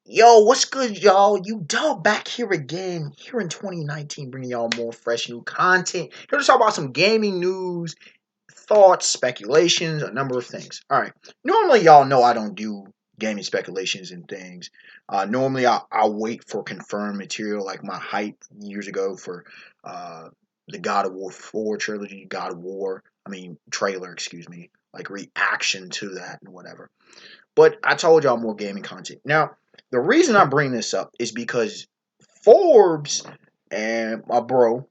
Yo, what's good, y'all? You dub back here again, here in 2019, bringing y'all more fresh new content. Here to talk about some gaming news, thoughts, speculations, a number of things. All right. Normally, y'all know I don't do gaming speculations and things. Normally, I'll wait for confirmed material, like my hype years ago for the God of War 4 trilogy, trailer, excuse me, like reaction to that and whatever. But I told y'all more gaming content. Now, the reason I bring this up is because Forbes and my bro,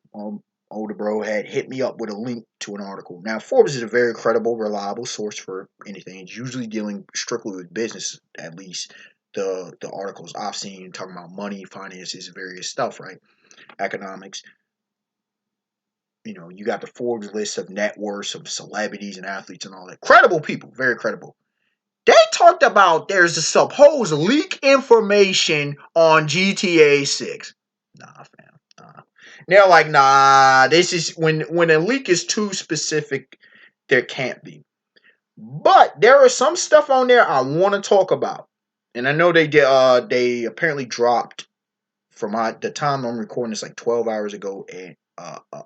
older bro, had hit me up with a link to an article. Now, Forbes is a very credible, reliable source for anything. It's usually dealing strictly with business, at least the articles I've seen talking about money, finances, various stuff, right? Economics. You got the Forbes list of net worths of celebrities and athletes and all that. Credible people, very credible. They talked about there's a supposed leak information on GTA 6. Nah, fam. Nah. They're like, nah, this is when a leak is too specific, there can't be. But there is some stuff on there I want to talk about. And I know they apparently dropped from the time I'm recording this like 12 hours ago and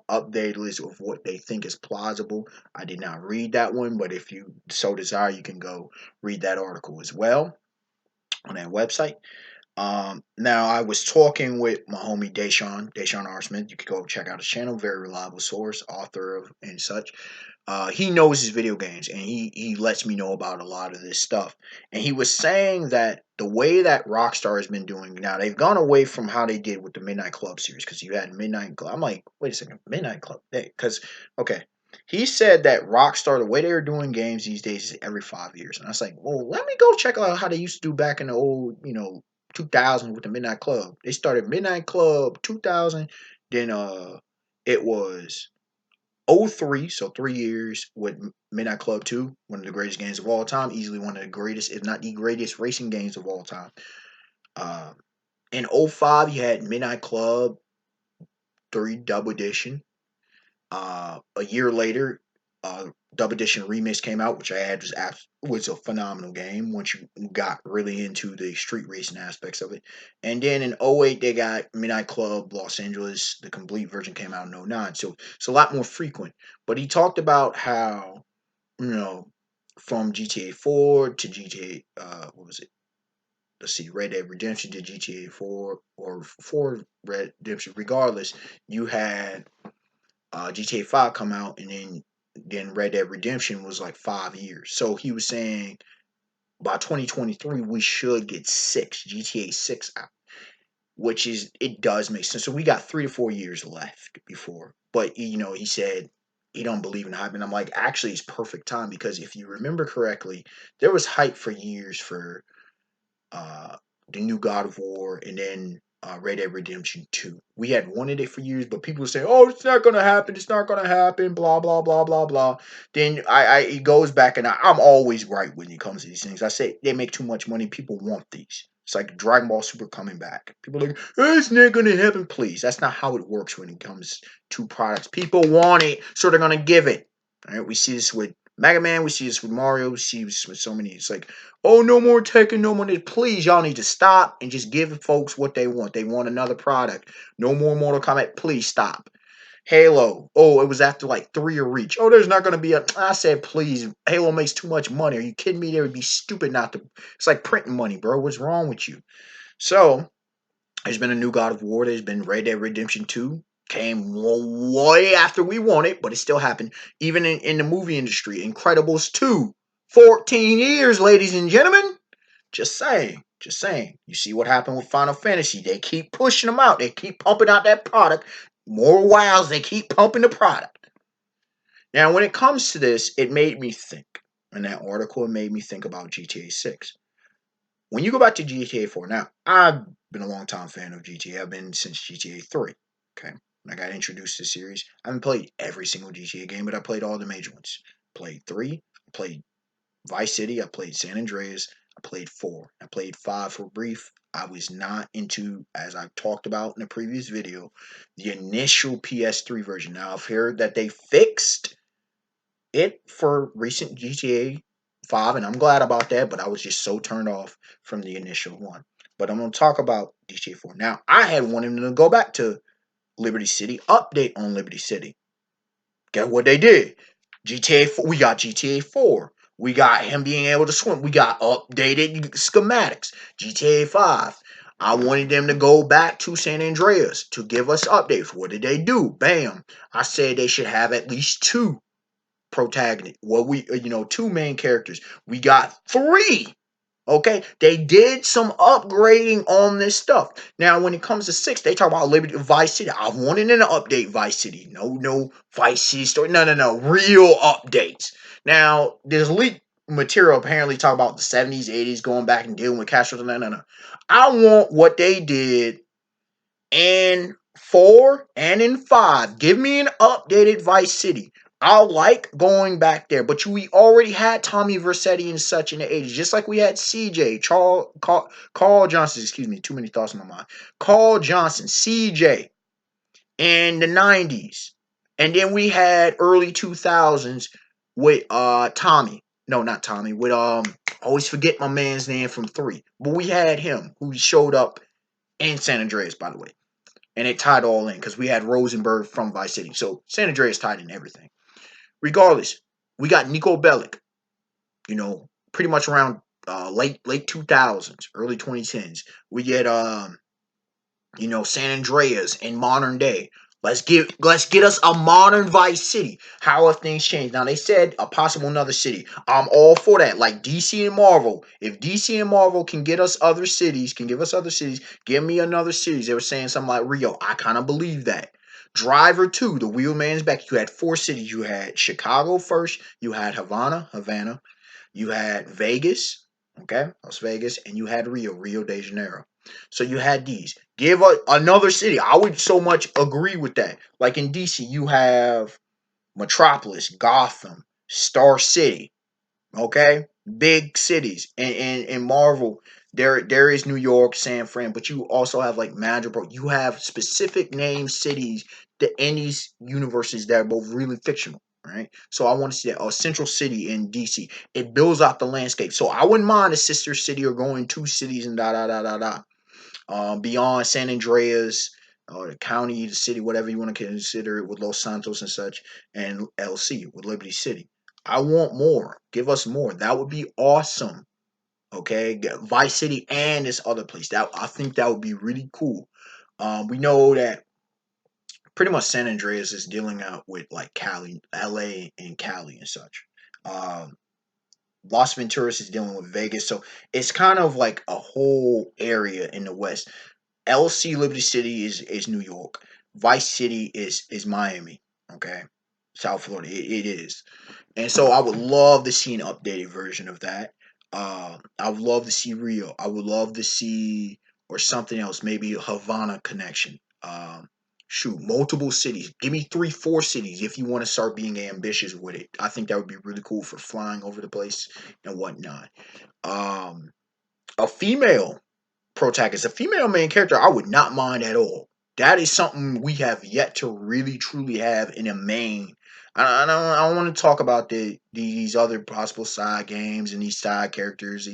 updated list of what they think is plausible. I did not read that one, but if you so desire, you can go read that article as well on that website. Now I was talking with my homie Deshaun R. Smith. You can go check out his channel, very reliable source, author of and such. He knows his video games and he lets me know about a lot of this stuff. And he was saying that the way that Rockstar has been doing now, they've gone away from how they did with the Midnight Club series because you had Midnight Club. I'm like, wait a second, Midnight Club, because okay. He said that Rockstar, the way they are doing games these days, is every 5 years. And I was like, well, let me go check out how they used to do back in the old, 2000 with the Midnight Club. They started Midnight Club 2000, then it was '03, so 3 years with Midnight Club 2, one of the greatest games of all time, easily one of the greatest, if not the greatest racing games of all time. Uh, in '05, you had Midnight Club 3 Double Edition. A year later, Double Edition Remix came out, which I had was a phenomenal game once you got really into the street racing aspects of it. And then in '08, they got Midnight Club Los Angeles. The complete version came out in '09, so it's a lot more frequent. But he talked about how you know from GTA 4 to GTA what was it? Let's see, Red Dead Redemption to GTA 4 or 4 Red Redemption. Regardless, you had GTA 5 come out, and then Red Dead Redemption was like 5 years. So he was saying by 2023 we should get GTA 6 out, which is it does make sense. So we got 3 to 4 years left before, but he said he don't believe in hype, and I'm like, actually, it's perfect time because if you remember correctly, there was hype for years for uh, the new God of War, and then Red Dead Redemption 2. We had wanted it for years, but people were saying, "Oh, it's not gonna happen. It's not gonna happen." Blah blah blah blah blah. Then it goes back, and I'm always right when it comes to these things. I say they make too much money. People want these. It's like Dragon Ball Super coming back. People are like, hey, it's not gonna happen. Please, that's not how it works when it comes to products. People want it, so they're gonna give it. All right, we see this with Mega Man. We see this with Mario. We see this with so many. It's like, oh, no more Tekken, no more. Please, y'all need to stop and just give folks what they want. They want another product. No more Mortal Kombat. Please stop. Halo. Oh, it was after like 3 of Reach. Oh, there's not going to be a. I said, please. Halo makes too much money. Are you kidding me? They would be stupid not to. It's like printing money, bro. What's wrong with you? So, there's been a new God of War. There's been Red Dead Redemption 2. Came way after we wanted, but it still happened. Even in the movie industry, Incredibles 2. 14 years, ladies and gentlemen. Just saying. Just saying. You see what happened with Final Fantasy. They keep pushing them out. They keep pumping out that product. More wows, they keep pumping the product. Now, when it comes to this, it made me think. In that article, it made me think about GTA 6. When you go back to GTA 4, now, I've been a long time fan of GTA. I've been since GTA 3. Okay. When I got introduced to the series, I haven't played every single GTA game, but I played all the major ones. Played 3, played Vice City, I played San Andreas, I played 4, I played 5 for brief. I was not into, as I talked about in the previous video, the initial PS3 version. Now I've heard that they fixed it for recent GTA 5, and I'm glad about that, but I was just so turned off from the initial one. But I'm gonna talk about GTA 4. Now, I had wanted them to go back to Liberty City, update on Liberty City. Guess what they did? GTA 4, we got GTA 4. We got him being able to swim. We got updated schematics. GTA 5. I wanted them to go back to San Andreas to give us updates. What did they do? Bam. I said they should have at least two protagonists. Well, two main characters. We got three. Okay, they did some upgrading on this stuff. Now, when it comes to six, they talk about Liberty Vice City. I wanted an update Vice City. No Vice City story. No. Real updates. Now, there's leaked material apparently talk about the 70s, 80s, going back and dealing with Castro. No. I want what they did in 4 and in 5. Give me an updated Vice City. I like going back there, but we already had Tommy Vercetti and such in the 80s, just like we had CJ, Carl Johnson, excuse me, too many thoughts in my mind. Carl Johnson, CJ in the 90s. And then we had early 2000s with Tommy. No, not Tommy. With I always forget my man's name from 3. But we had him who showed up in San Andreas, by the way. And it tied all in because we had Rosenberg from Vice City. So San Andreas tied in everything. Regardless, we got Nico Bellic, pretty much around late 2000s, early 2010s. We get San Andreas in modern day. Let's get us a modern Vice City. How have things changed? Now they said a possible another city. I'm all for that. Like DC and Marvel. If DC and Marvel can get us other cities, give me another cities. They were saying something like Rio. I kind of believe that. Driver 2, the Wheelman's Back. You had 4 cities. You had Chicago first. You had Havana. You had Vegas, okay, Las Vegas, and you had Rio de Janeiro. So you had these. Give another city. I would so much agree with that. Like in DC, you have Metropolis, Gotham, Star City, okay, big cities. And in Marvel, there is New York, San Fran, but you also have like Madripoor. You have specific name cities that in these universes that are both really fictional. Right, so I want to see that a central city in DC. It builds out the landscape. So I wouldn't mind a sister city or going 2 cities and da da da da da. Beyond San Andreas or the county, the city, whatever you want to consider it, with Los Santos and such, and LC with Liberty City. I want more. Give us more. That would be awesome. Okay, Vice City and this other place. That I think that would be really cool. We know that pretty much San Andreas is dealing out with like Cali, LA, and Cali and such. Um, Las Venturas is dealing with Vegas, so it's kind of like a whole area in the West. LC Liberty City is New York. Vice City is Miami. Okay, South Florida. It is. And so I would love to see an updated version of that. I would love to see Rio. I would love to see or something else, maybe a Havana connection. Multiple cities. Give me 3, 4 cities if you want to start being ambitious with it. I think that would be really cool for flying over the place and whatnot. Um, a female protagonist, a female main character, I would not mind at all. That is something we have yet to really truly have in a main. I don't want to talk about these other possible side games and these side characters.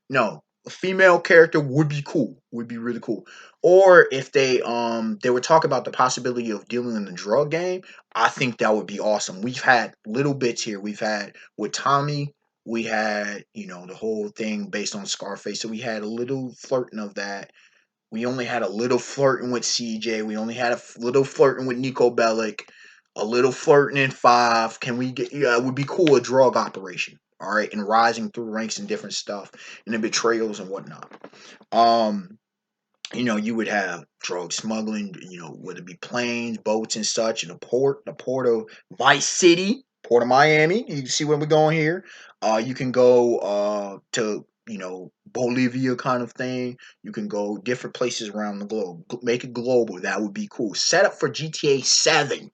No, a female character would be cool. Would be really cool. Or if they would talk about the possibility of dealing in the drug game, I think that would be awesome. We've had little bits here. We've had with Tommy, we had, the whole thing based on Scarface. So we had a little flirting of that. We only had a little flirting with CJ. We only had a little flirting with Nico Bellic. A little flirting in 5. Can we get? Yeah, it would be cool. A drug operation. All right, and rising through ranks and different stuff, and the betrayals and whatnot. Um, you would have drug smuggling. Whether it be planes, boats, and such, in the port of Vice City, Port of Miami. You see where we're going here. You can go to Bolivia kind of thing. You can go different places around the globe. Make it global. That would be cool. Set up for GTA 7.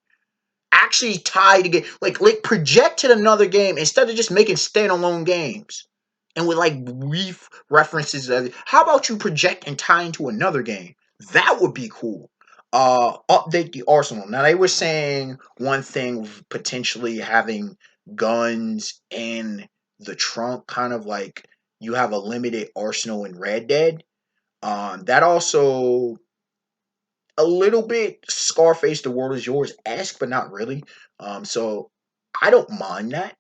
Actually tie together, like project to another game instead of just making standalone games and with like brief references. How about you project and tie into another game? That would be cool. Update the arsenal. Now they were saying one thing, potentially having guns in the trunk, kind of like you have a limited arsenal in Red Dead. That also a little bit Scarface, the world is yours esque, but not really. So I don't mind that,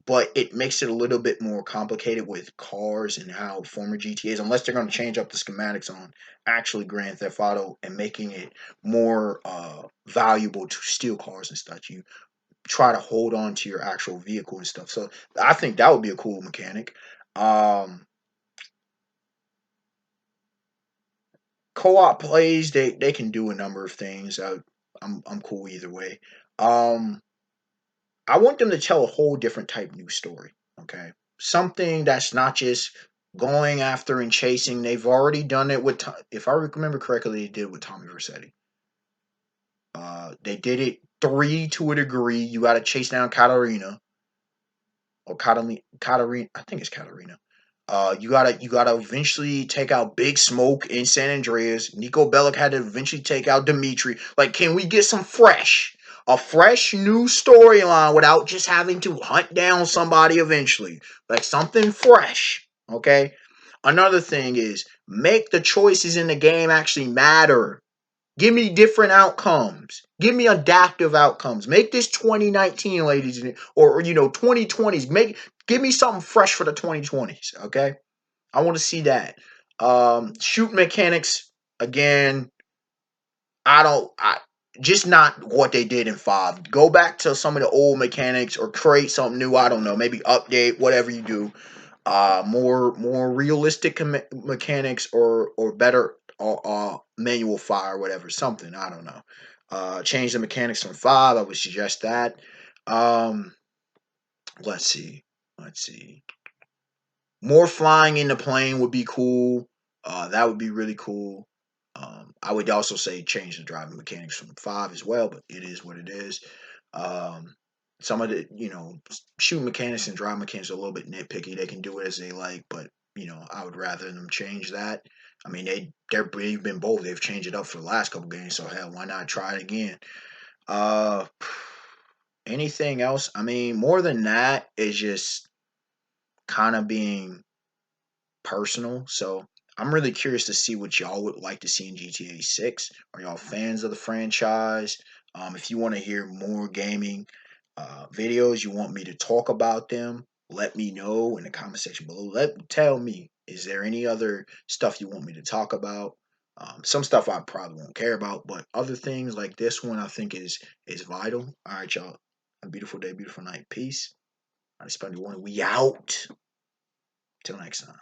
but it makes it a little bit more complicated with cars and how former GTA's, unless they're going to change up the schematics on actually Grand Theft Auto and making it more valuable to steal cars and stuff. You try to hold on to your actual vehicle and stuff. So I think that would be a cool mechanic. Um, Co-op plays, they can do a number of things. I'm cool either way. Um, I want them to tell a whole different type new story. Okay, something that's not just going after and chasing. They've already done it with. If I remember correctly, they did it with Tommy Vercetti. They did it three to a degree. You got to chase down Katarina or Katarina. I think it's Katarina. You gotta eventually take out Big Smoke in San Andreas. Nico Bellic had to eventually take out Dimitri. Like, can we get a fresh new storyline without just having to hunt down somebody eventually? Like something fresh. Okay. Another thing is make the choices in the game actually matter. Give me different outcomes. Give me adaptive outcomes. Make this 2019, ladies, or 2020s. Give me something fresh for the 2020s. Okay, I want to see that. Shoot mechanics again. I don't. I just not what they did in five. Go back to some of the old mechanics or create something new. I don't know. Maybe update whatever you do. More realistic mechanics or better manual fire, whatever, something, I don't know. Change the mechanics from five. I would suggest that. Um, let's see, let's see. More flying in the plane would be cool. That would be really cool. I would also say change the driving mechanics from five as well, but it is what it is. Um, some of the shooting mechanics and driving mechanics are a little bit nitpicky. They can do it as they like, but I would rather them change that. I mean they've been bold. They've changed it up for the last couple games, so hell, why not try it again? Uh, anything else? I mean, more than that is just kind of being personal. So I'm really curious to see what y'all would like to see in GTA 6. Are y'all fans of the franchise? If you want to hear more gaming videos, you want me to talk about them, let me know in the comment section below. Tell me, is there any other stuff you want me to talk about? Some stuff I probably won't care about, but other things like this one I think is vital. All right, y'all. A beautiful day, beautiful night. Peace. I spend one. We out. Till next time.